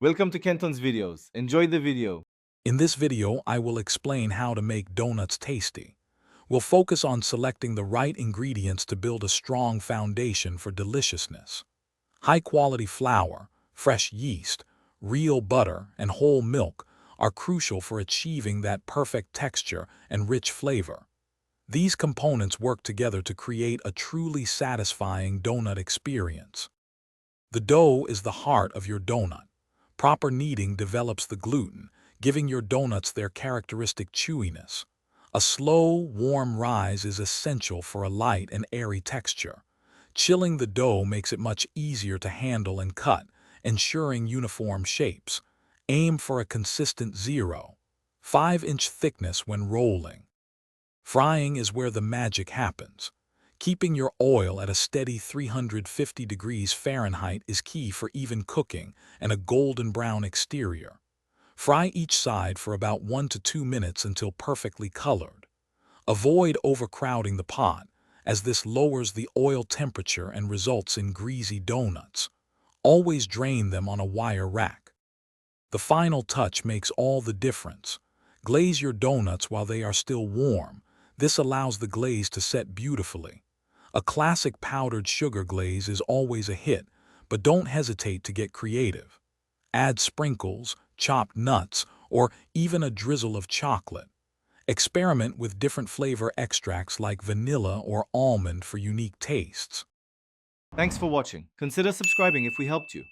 Welcome to Kenton's videos. Enjoy the video. In this video, I will explain how to make donuts tasty. We'll focus on selecting the right ingredients to build a strong foundation for deliciousness. High-quality flour, fresh yeast, real butter, and whole milk are crucial for achieving that perfect texture and rich flavor. These components work together to create a truly satisfying donut experience. The dough is the heart of your donut. Proper kneading develops the gluten, giving your donuts their characteristic chewiness. A slow, warm rise is essential for a light and airy texture. Chilling the dough makes it much easier to handle and cut, ensuring uniform shapes. Aim for a consistent 0.5-inch thickness when rolling. Frying is where the magic happens. Keeping your oil at a steady 350 degrees Fahrenheit is key for even cooking and a golden brown exterior. Fry each side for about 1 to 2 minutes until perfectly colored. Avoid overcrowding the pot, as this lowers the oil temperature and results in greasy donuts. Always drain them on a wire rack. The final touch makes all the difference. Glaze your donuts while they are still warm. This allows the glaze to set beautifully. A classic powdered sugar glaze is always a hit, but don't hesitate to get creative. Add sprinkles, chopped nuts, or even a drizzle of chocolate. Experiment with different flavor extracts like vanilla or almond for unique tastes. Thanks for watching. Consider subscribing if we helped you.